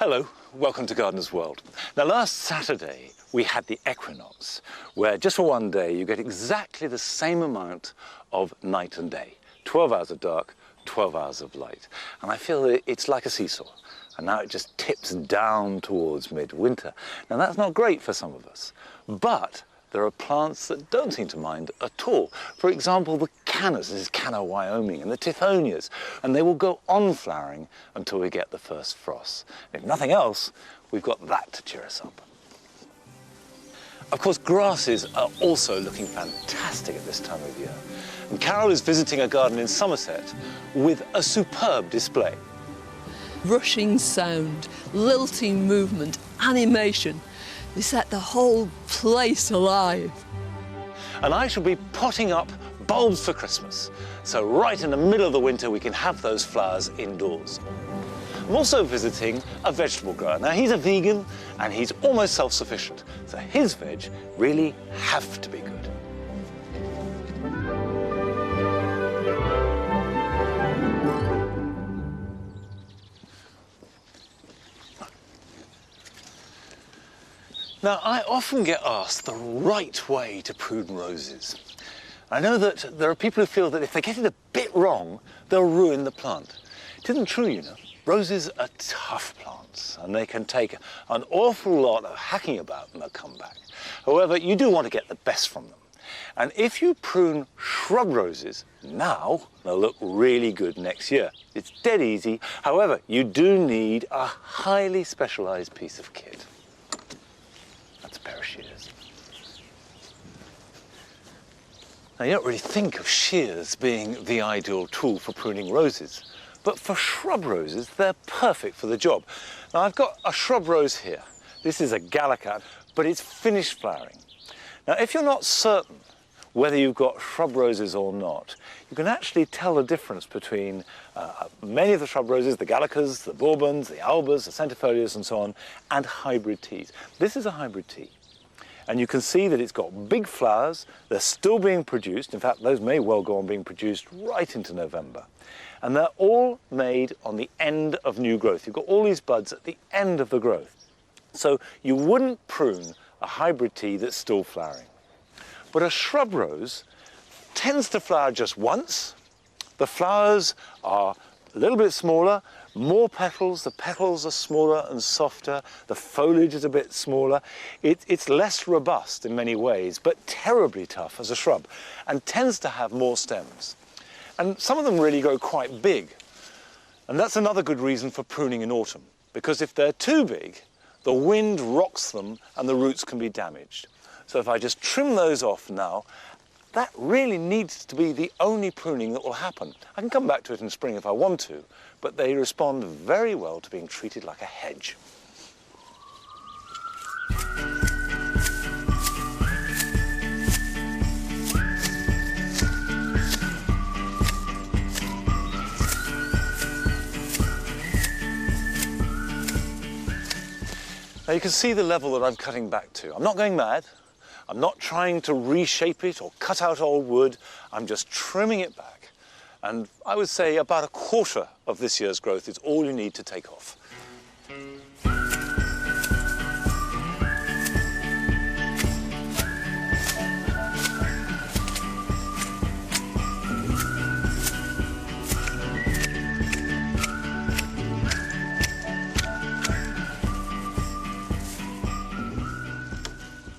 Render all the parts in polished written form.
Hello, welcome to Gardener's World. Now last Saturday we had the equinox, where just for one day you get exactly the same amount of night and day. 12 hours of dark, 12 hours of light. And I feel that it's like a seesaw. And now it just tips down towards midwinter. Now that's not great for some of us, but there are plants that don't seem to mind at all. For example, the cannas, this is Canna, Wyoming, and the tithonias, and they will go on flowering until we get the first frost. If nothing else, we've got that to cheer us up. Of course, grasses are also looking fantastic at this time of year. And Carol is visiting a garden in Somerset with a superb display. Rushing sound, lilting movement, animation. They set the whole place alive. And I shall be potting up bulbs for Christmas. So right in the middle of the winter, we can have those flowers indoors. I'm also visiting a vegetable grower. Now, he's a vegan and he's almost self-sufficient. So his veg really have to be good. Now, I often get asked the right way to prune roses. I know that there are people who feel that if they get it a bit wrong, they'll ruin the plant. It isn't true, you know. Roses are tough plants, and they can take an awful lot of hacking about and they'll come back. However, you do want to get the best from them. And if you prune shrub roses now, they'll look really good next year. It's dead easy. However, you do need a highly specialized piece of kit. That's a pair of shears. Now, you don't really think of shears being the ideal tool for pruning roses, but for shrub roses, they're perfect for the job. Now, I've got a shrub rose here. This is a Gallicat, but it's finished flowering. Now, if you're not certain whether you've got shrub roses or not, you can actually tell the difference between many of the shrub roses, the Gallicas, the Bourbons, the Albas, the Centifolias and so on, and hybrid teas. This is a hybrid tea. And you can see that it's got big flowers, they're still being produced. In fact, those may well go on being produced right into November. And they're all made on the end of new growth. You've got all these buds at the end of the growth. So you wouldn't prune a hybrid tea that's still flowering. But a shrub rose tends to flower just once. The flowers are a little bit smaller, more petals. The petals are smaller and softer. The foliage is a bit smaller. It's less robust in many ways, but terribly tough as a shrub, and tends to have more stems. And some of them really grow quite big. And that's another good reason for pruning in autumn, because if they're too big, the wind rocks them and the roots can be damaged. So if I just trim those off now, that really needs to be the only pruning that will happen. I can come back to it in spring if I want to, but they respond very well to being treated like a hedge. Now you can see the level that I'm cutting back to. I'm not going mad. I'm not trying to reshape it or cut out old wood. I'm just trimming it back. And I would say about a quarter of this year's growth is all you need to take off.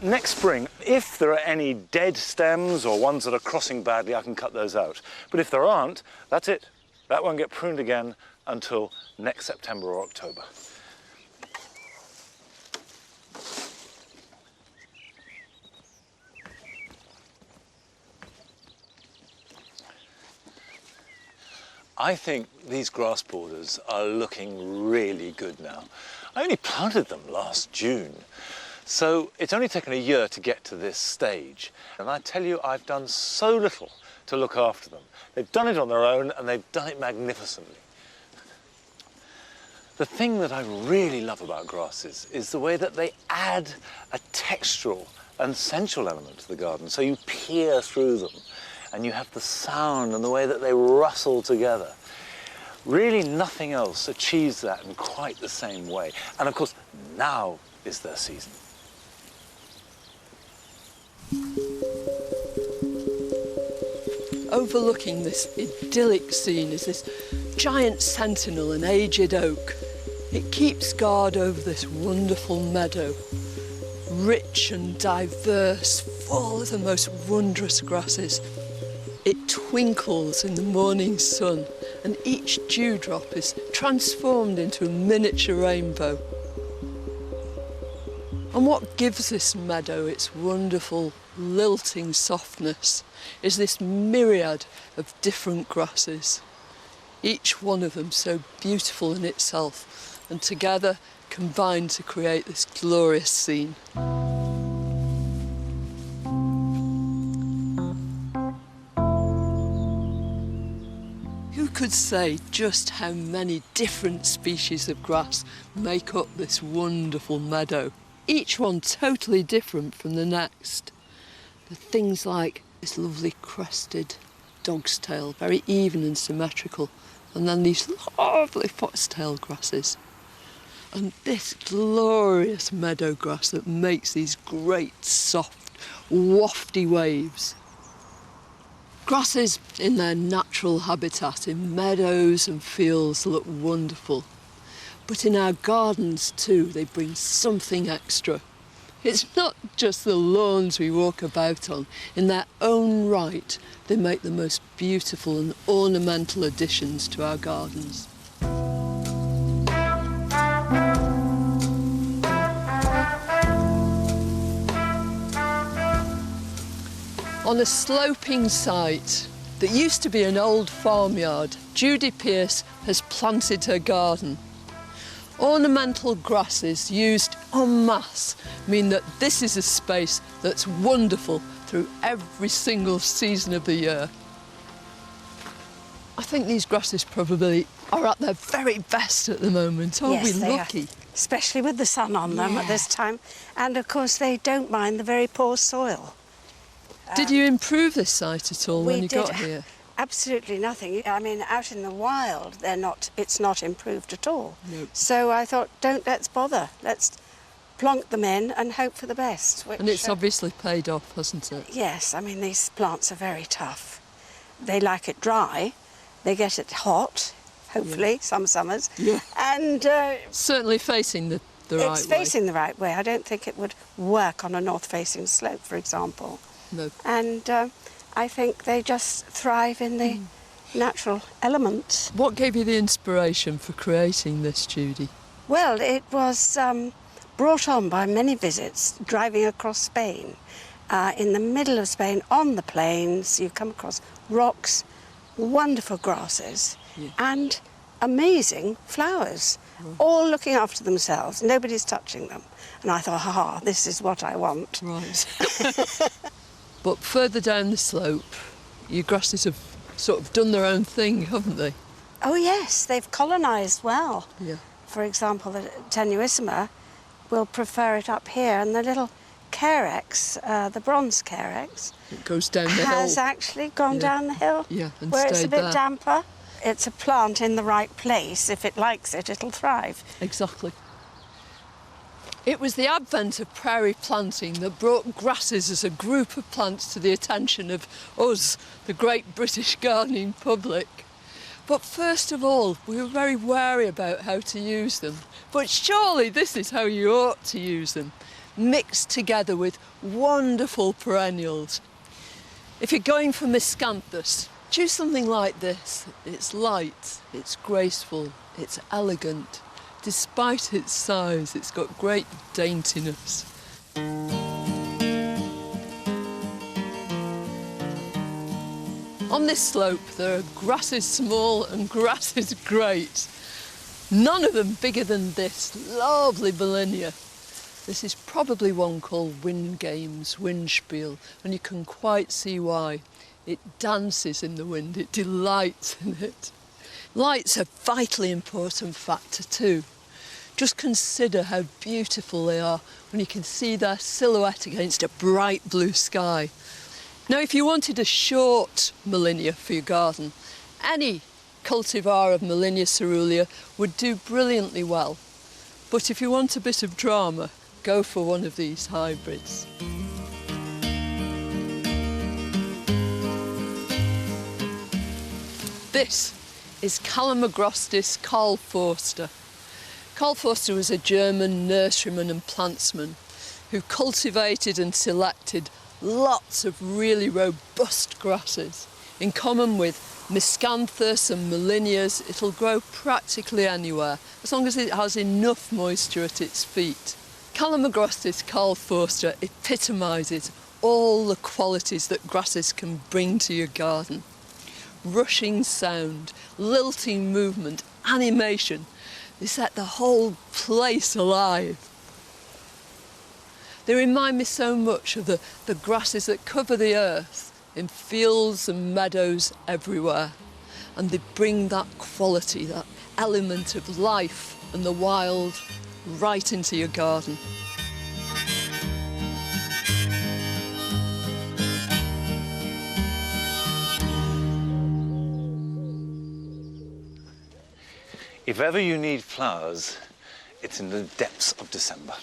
Next spring, if there are any dead stems or ones that are crossing badly, I can cut those out. But if there aren't, that's it. That won't get pruned again until next September or October. I think these grass borders are looking really good now. I only planted them last June. So it's only taken a year to get to this stage. And I tell you, I've done so little to look after them. They've done it on their own and they've done it magnificently. The thing that I really love about grasses is the way that they add a textural and sensual element to the garden. So you peer through them and you have the sound and the way that they rustle together. Really nothing else achieves that in quite the same way. And of course, now is their season. Overlooking this idyllic scene is this giant sentinel, an aged oak. It keeps guard over this wonderful meadow, rich and diverse, full of the most wondrous grasses. It twinkles in the morning sun, and each dewdrop is transformed into a miniature rainbow. And what gives this meadow its wonderful, lilting softness is this myriad of different grasses, each one of them so beautiful in itself, and together combine to create this glorious scene. Who could say just how many different species of grass make up this wonderful meadow? Each one totally different from the next. The things like this lovely crested dog's tail, very even and symmetrical, and then these lovely foxtail grasses. And this glorious meadow grass that makes these great, soft, wafty waves. Grasses in their natural habitat in meadows and fields look wonderful. But in our gardens too, they bring something extra. It's not just the lawns we walk about on. In their own right, they make the most beautiful and ornamental additions to our gardens. On a sloping site that used to be an old farmyard, Judy Pierce has planted her garden. Ornamental grasses used en masse mean that this is a space that's wonderful through every single season of the year. I think these grasses probably are at their very best at the moment. Aren't we lucky? Especially with the sun on them at this time. And of course they don't mind the very poor soil. Did you improve this site at all when you got here? Absolutely nothing. I mean, out in the wild, it's not improved at all. Nope. So I thought, let's bother. Let's plonk them in and hope for the best. And it's obviously paid off, hasn't it? Yes, I mean, these plants are very tough. They like it dry. They get it hot, hopefully, some summers. Yeah. And certainly facing the right way. It's facing the right way. I don't think it would work on a north-facing slope, for example. No. And I think they just thrive in the natural elements. What gave you the inspiration for creating this, Judy? Well, it was brought on by many visits driving across Spain. In the middle of Spain, on the plains, you come across rocks, wonderful grasses, and amazing flowers, all looking after themselves. Nobody's touching them. And I thought, this is what I want. Right. But further down the slope, your grasses have sort of done their own thing, haven't they? Oh yes, they've colonised well. Yeah. For example, the tenuissima will prefer it up here, and the little carex, the bronze carex, it goes down the hill. Has actually gone down the hill. Yeah, and where it's a bit there. damper. It's a plant in the right place. If it likes it, it'll thrive. Exactly. It was the advent of prairie planting that brought grasses as a group of plants to the attention of us, the great British gardening public. But first of all, we were very wary about how to use them. But surely this is how you ought to use them, mixed together with wonderful perennials. If you're going for miscanthus, choose something like this. It's light, it's graceful, it's elegant. Despite its size, it's got great daintiness. On this slope, there are grasses small and grasses great. None of them bigger than this lovely Molinia. This is probably one called Wingame's Windspiel, and you can quite see why. It dances in the wind, it delights in it. Light's a vitally important factor too. Just consider how beautiful they are when you can see their silhouette against a bright blue sky. Now, if you wanted a short Molinia for your garden, any cultivar of Molinia caerulea would do brilliantly well. But if you want a bit of drama, go for one of these hybrids. This is Calamagrostis Carl Forster. Carl Forster was a German nurseryman and plantsman who cultivated and selected lots of really robust grasses. In common with miscanthus and Molinias, it'll grow practically anywhere, as long as it has enough moisture at its feet. Calamagrostis Carl Forster epitomises all the qualities that grasses can bring to your garden. Rushing sound, lilting movement, animation. They set the whole place alive. They remind me so much of the grasses that cover the earth in fields and meadows everywhere. And they bring that quality, that element of life and the wild right into your garden. If ever you need flowers, it's in the depths of December.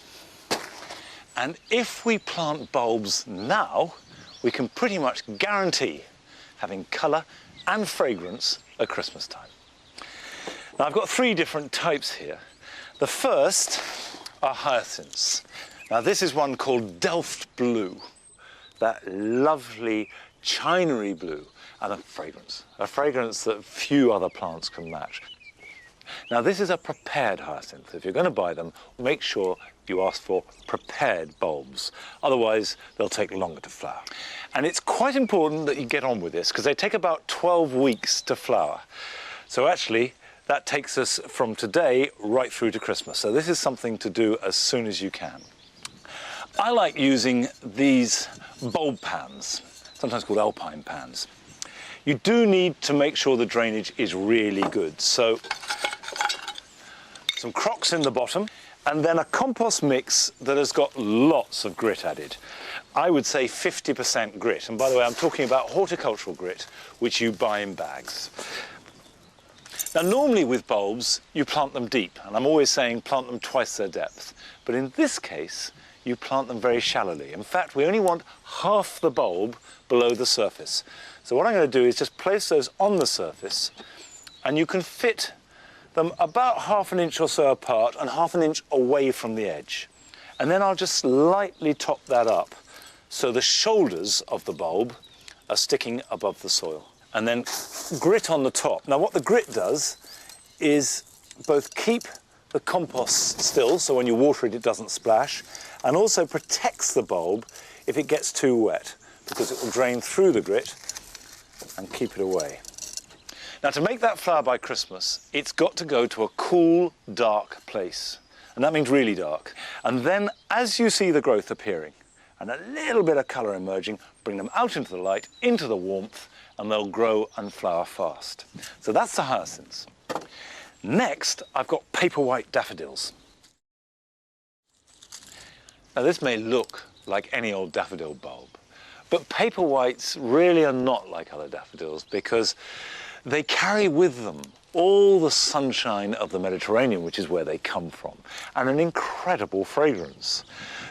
And if we plant bulbs now, we can pretty much guarantee having colour and fragrance at Christmas time. Now, I've got 3 different types here. The first are hyacinths. Now, this is one called Delft Blue, that lovely chinery blue, and a fragrance that few other plants can match. Now, this is a prepared hyacinth. If you're going to buy them, make sure you ask for prepared bulbs. Otherwise, they'll take longer to flower. And it's quite important that you get on with this, because they take about 12 weeks to flower. So actually, that takes us from today right through to Christmas. So this is something to do as soon as you can. I like using these bulb pans, sometimes called alpine pans. You do need to make sure the drainage is really good. So some crocks in the bottom, and then a compost mix that has got lots of grit added. I would say 50% grit. And by the way, I'm talking about horticultural grit, which you buy in bags. Now, normally with bulbs, you plant them deep, and I'm always saying plant them twice their depth. But in this case, you plant them very shallowly. In fact, we only want half the bulb below the surface. So what I'm going to do is just place those on the surface, and you can fit them about ½ an inch or so apart and ½ an inch away from the edge. And then I'll just lightly top that up so the shoulders of the bulb are sticking above the soil. And then grit on the top. Now, what the grit does is both keep the compost still, so when you water it, it doesn't splash, and also protects the bulb if it gets too wet, because it will drain through the grit and keep it away. Now, to make that flower by Christmas, it's got to go to a cool, dark place. And that means really dark. And then, as you see the growth appearing and a little bit of colour emerging, bring them out into the light, into the warmth, and they'll grow and flower fast. So that's the hyacinths. Next, I've got paper white daffodils. Now, this may look like any old daffodil bulb, but paper whites really are not like other daffodils because they carry with them all the sunshine of the Mediterranean, which is where they come from, and an incredible fragrance.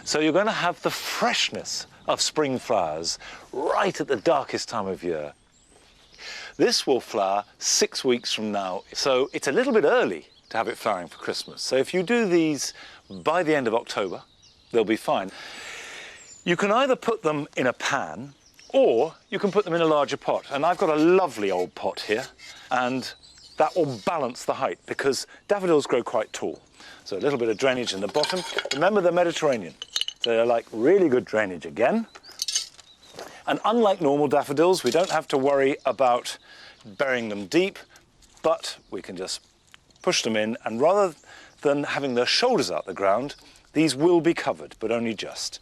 So you're going to have the freshness of spring flowers right at the darkest time of year. This will flower 6 weeks from now, so it's a little bit early to have it flowering for Christmas. So if you do these by the end of October, they'll be fine. You can either put them in a pan or you can put them in a larger pot. And I've got a lovely old pot here, and that will balance the height because daffodils grow quite tall. So a little bit of drainage in the bottom. Remember, the Mediterranean. So they're like really good drainage again. And unlike normal daffodils, we don't have to worry about burying them deep, but we can just push them in, and rather than having their shoulders out the ground, these will be covered, but only just.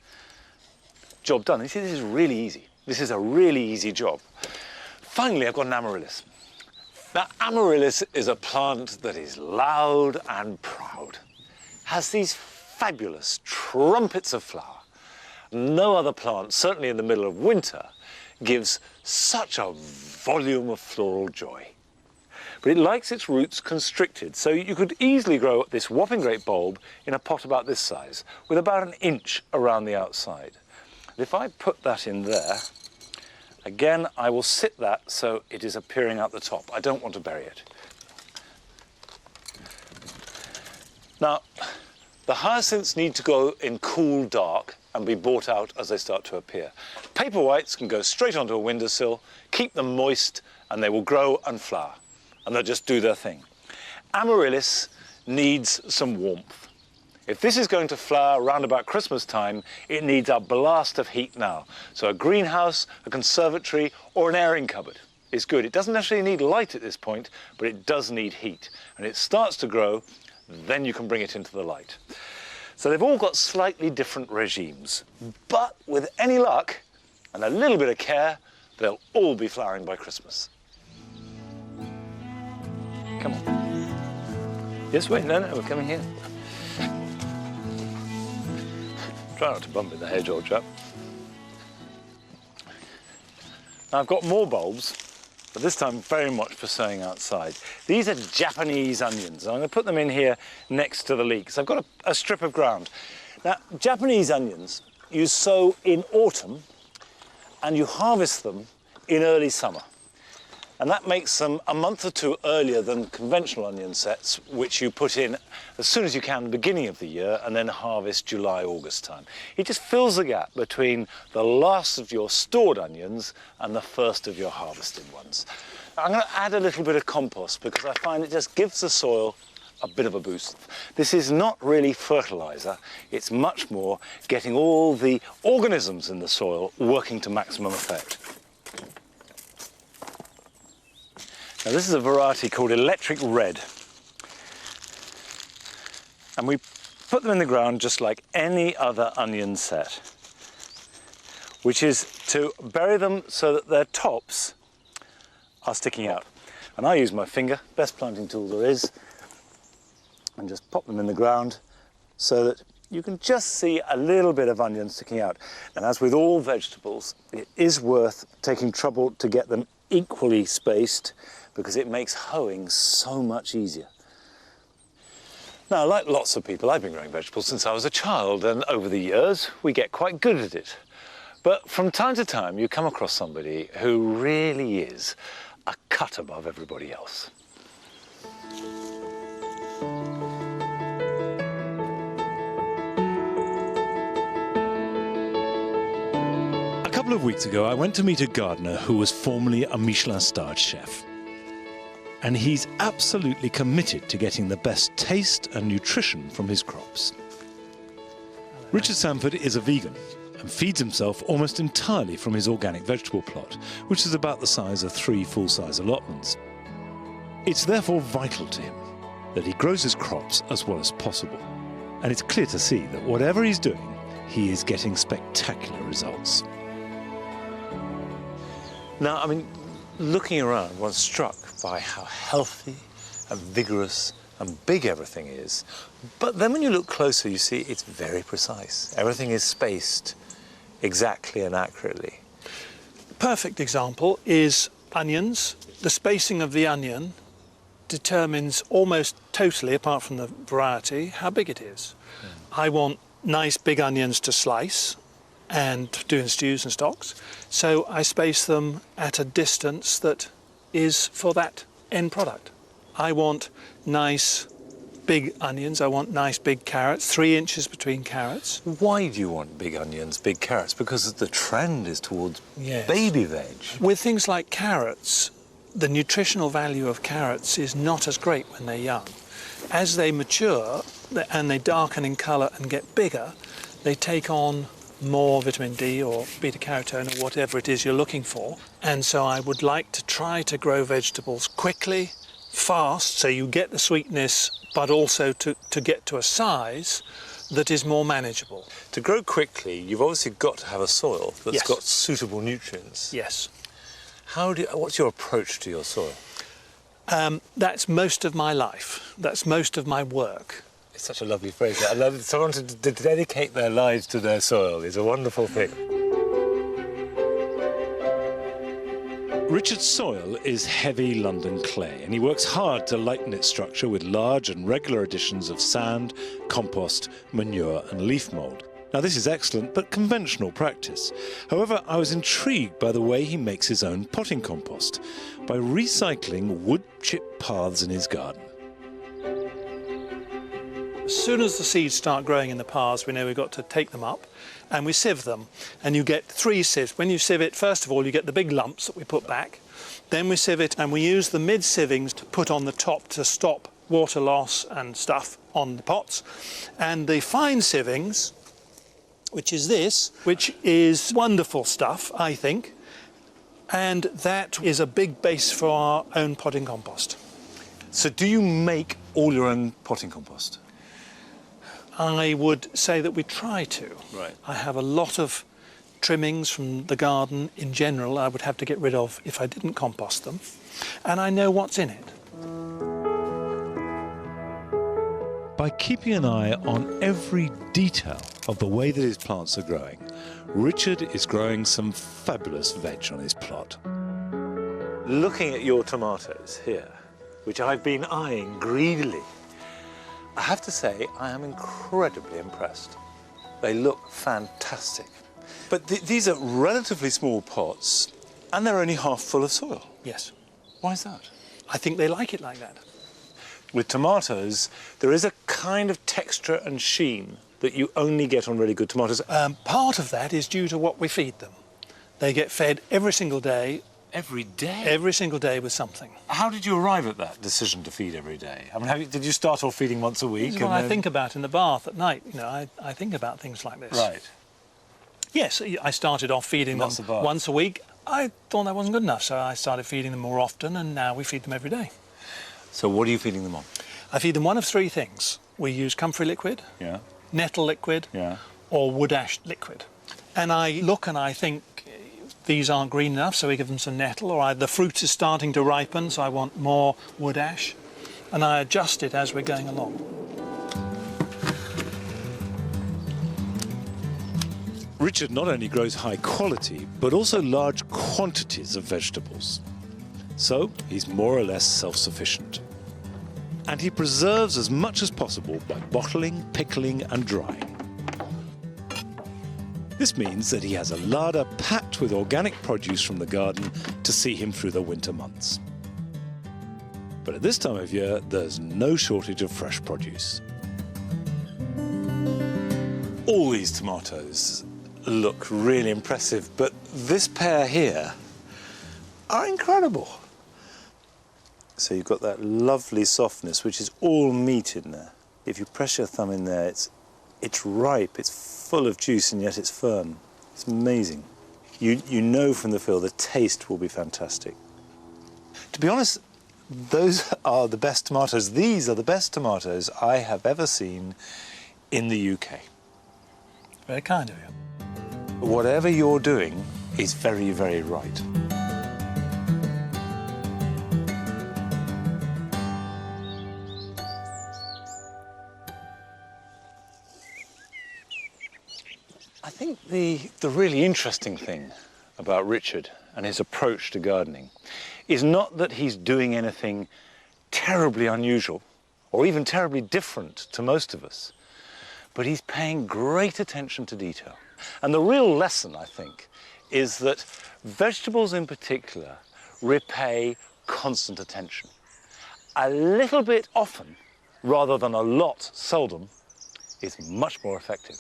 Job done. You see, this is really easy. This is a really easy job. Finally, I've got an amaryllis. Now, amaryllis is a plant that is loud and proud. Has these fabulous trumpets of flower. No other plant, certainly in the middle of winter, gives such a volume of floral joy. but it likes its roots constricted. So you could easily grow this whopping great bulb in a pot about this size, with about an inch around the outside. If I put that in there, again, I will sit that so it is appearing out the top. I don't want to bury it. Now, the hyacinths need to go in cool dark and be brought out as they start to appear. Paper whites can go straight onto a windowsill, keep them moist, and they will grow and flower, and they'll just do their thing. Amaryllis needs some warmth. If this is going to flower around about Christmas time, it needs a blast of heat now. So a greenhouse, a conservatory, or an airing cupboard is good. It doesn't necessarily need light at this point, but it does need heat. And it starts to grow, then you can bring it into the light. So they've all got slightly different regimes, but with any luck and a little bit of care, they'll all be flowering by Christmas. Come on. Yes, wait, no, we're coming here. Try not to bump in the hedge, old chap. Now I've got more bulbs, but this time very much for sowing outside. These are Japanese onions. I'm going to put them in here next to the leeks. I've got a strip of ground. Now, Japanese onions you sow in autumn and you harvest them in early summer. And that makes them a month or two earlier than conventional onion sets, which you put in as soon as you can at the beginning of the year and then harvest July, August time. It just fills the gap between the last of your stored onions and the first of your harvested ones. I'm going to add a little bit of compost because I find it just gives the soil a bit of a boost. This is not really fertiliser, it's much more getting all the organisms in the soil working to maximum effect. Now this is a variety called Electric Red, and we put them in the ground just like any other onion set, which is to bury them so that their tops are sticking out. And I use my finger, best planting tool there is, and just pop them in the ground so that you can just see a little bit of onion sticking out. And as with all vegetables, it is worth taking trouble to get them equally spaced because it makes hoeing so much easier. Now, like lots of people, I've been growing vegetables since I was a child, and over the years, we get quite good at it. But from time to time, you come across somebody who really is a cut above everybody else. A couple of weeks ago, I went to meet a gardener who was formerly a Michelin-starred chef. And he's absolutely committed to getting the best taste and nutrition from his crops. Richard Samford is a vegan and feeds himself almost entirely from his organic vegetable plot, which is about the size of 3 full-size allotments. It's therefore vital to him that he grows his crops as well as possible. And it's clear to see that whatever he's doing, he is getting spectacular results. Now, I mean, looking around, one's struck by how healthy and vigorous and big everything is. But then when you look closer, you see it's very precise. Everything is spaced exactly and accurately. Perfect example is onions. The spacing of the onion determines almost totally, apart from the variety, how big it is. I want nice big onions to slice and do in stews and stocks, so I space them at a distance that is for that end product. I want nice big onions, I want nice big carrots, 3 inches between carrots. Why do you want big onions, big carrots? Because the trend is towards baby veg. With things like carrots, the nutritional value of carrots is not as great when they're young. As they mature and they darken in colour and get bigger, they take on more vitamin D or beta-carotene or whatever it is you're looking for. And so I would like to try to grow vegetables quickly, fast, so you get the sweetness, but also to get to a size that is more manageable. To grow quickly, you've obviously got to have a soil that's got suitable nutrients. Yes. What's your approach to your soil? That's most of my life. That's most of my work. It's such a lovely phrase. I love it. Someone to dedicate their lives to their soil is a wonderful thing. Richard's soil is heavy London clay, and he works hard to lighten its structure with large and regular additions of sand, compost, manure and leaf mould. Now this is excellent but conventional practice. However, I was intrigued by the way he makes his own potting compost, by recycling wood chip paths in his garden. As soon as the seeds start growing in the paths, we know we've got to take them up and we sieve them. And you get 3 sieves. When you sieve it, first of all, you get the big lumps that we put back. Then we sieve it and we use the mid-sievings to put on the top to stop water loss and stuff on the pots. And the fine sievings, which is this, which is wonderful stuff, I think. And that is a big base for our own potting compost. So do you make all your own potting compost? I would say that we try to. Right. I have a lot of trimmings from the garden in general I would have to get rid of if I didn't compost them. And I know what's in it. By keeping an eye on every detail of the way that his plants are growing, Richard is growing some fabulous veg on his plot. Looking at your tomatoes here, which I've been eyeing greedily, I have to say I am incredibly impressed. They look fantastic. But these are relatively small pots and they're only half full of soil. Yes. Why is that? I think they like it like that. With tomatoes, there is a kind of texture and sheen that you only get on really good tomatoes. Part of that is due to what we feed them. They get fed every single day. Every day? Every single day with something. How did you arrive at that decision to feed every day? I mean, did you start off feeding once a week? This is what I think about in the bath at night. You know, I think about things like this. Right. Yes, I started off feeding them once a week. I thought that wasn't good enough, so I started feeding them more often, and now we feed them every day. So what are you feeding them on? I feed them one of 3 things. We use comfrey liquid, Yeah. nettle liquid, Yeah. or wood ash liquid. And I look and I think these aren't green enough, so we give them some nettle, or the fruit is starting to ripen, so I want more wood ash. And I adjust it as we're going along. Richard not only grows high quality, but also large quantities of vegetables. So he's more or less self-sufficient. And he preserves as much as possible by bottling, pickling and drying. This means that he has a larder packed with organic produce from the garden to see him through the winter months. But at this time of year, there's no shortage of fresh produce. All these tomatoes look really impressive, but this pair here are incredible. So you've got that lovely softness, which is all meat in there. If you press your thumb in there, it's ripe, it's full of juice, and yet it's firm. It's amazing. You know from the feel the taste will be fantastic. To be honest, those are the best tomatoes. These are the best tomatoes I have ever seen in the UK. Very kind of you. Whatever you're doing is very, very right. I think the really interesting thing about Richard and his approach to gardening is not that he's doing anything terribly unusual or even terribly different to most of us, but he's paying great attention to detail. And the real lesson, I think, is that vegetables in particular repay constant attention. A little bit often, rather than a lot seldom, is much more effective.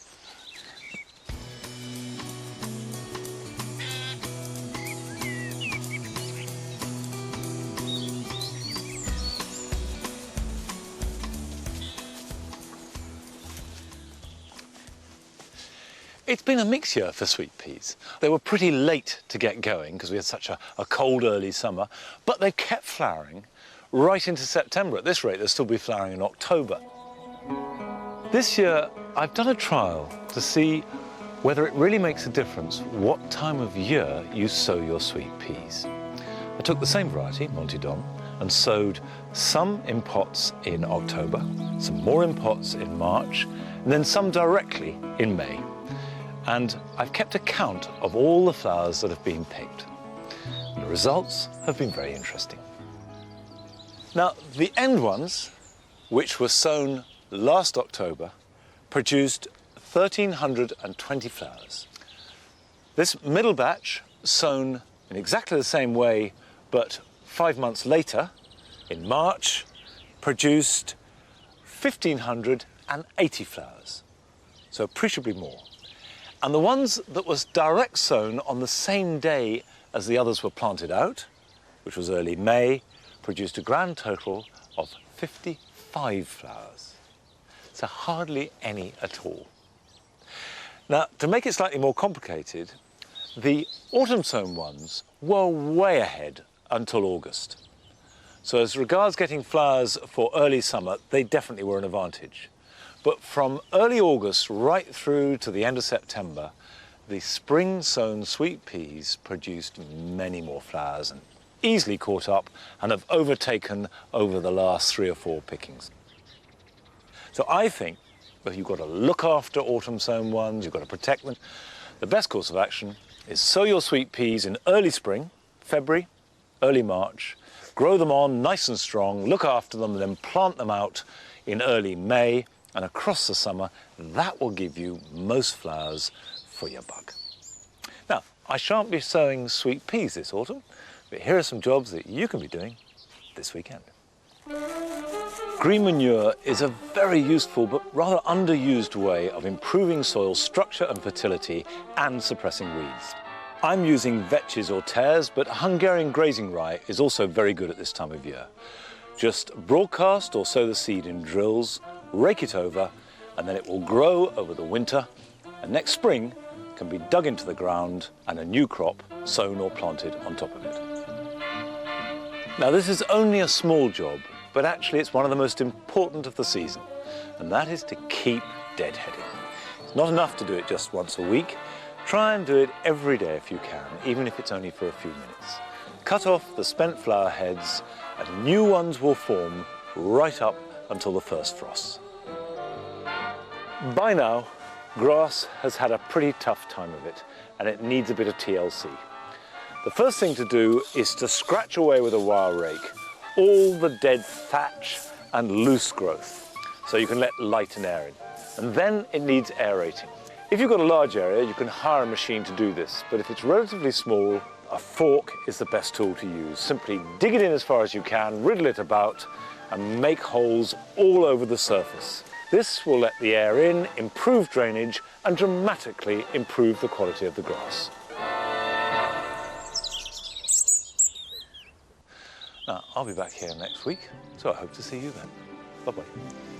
It's been a mixed year for sweet peas. They were pretty late to get going because we had such a cold early summer, but they kept flowering right into September. At this rate, they'll still be flowering in October. This year, I've done a trial to see whether it really makes a difference what time of year you sow your sweet peas. I took the same variety, Monty, and sowed some in pots in October, some more in pots in March, and then some directly in May. And I've kept a count of all the flowers that have been picked. And the results have been very interesting. Now, the end ones, which were sown last October, produced 1,320 flowers. This middle batch, sown in exactly the same way, but 5 months later, in March, produced 1,580 flowers, so appreciably more. And the ones that was direct sown on the same day as the others were planted out, which was early May, produced a grand total of 55 flowers. So hardly any at all. Now, to make it slightly more complicated, the autumn sown ones were way ahead until August. So as regards getting flowers for early summer, they definitely were an advantage. But from early August right through to the end of September, the spring sown sweet peas produced many more flowers and easily caught up and have overtaken over the last 3 or 4 pickings. So I think that you've got to look after autumn sown ones, you've got to protect them. The best course of action is sow your sweet peas in early spring, February, early March, grow them on nice and strong, look after them, and then plant them out in early May, and across the summer, that will give you most flowers for your buck. Now, I shan't be sowing sweet peas this autumn, but here are some jobs that you can be doing this weekend. Green manure is a very useful but rather underused way of improving soil structure and fertility and suppressing weeds. I'm using vetches or tares, but Hungarian grazing rye is also very good at this time of year. Just broadcast or sow the seed in drills, rake it over, and then it will grow over the winter, and next spring can be dug into the ground and a new crop sown or planted on top of it. Now, this is only a small job, but actually it's one of the most important of the season, and that is to keep deadheading. It's not enough to do it just once a week. Try and do it every day if you can, even if it's only for a few minutes. Cut off the spent flower heads and new ones will form right up until the first frosts. By now, grass has had a pretty tough time of it and it needs a bit of TLC. The first thing to do is to scratch away with a wire rake all the dead thatch and loose growth so you can let light and air in. And then it needs aerating. If you've got a large area, you can hire a machine to do this, but if it's relatively small, a fork is the best tool to use. Simply dig it in as far as you can, riddle it about, and make holes all over the surface. This will let the air in, improve drainage, and dramatically improve the quality of the grass. Now, I'll be back here next week, so I hope to see you then. Bye-bye.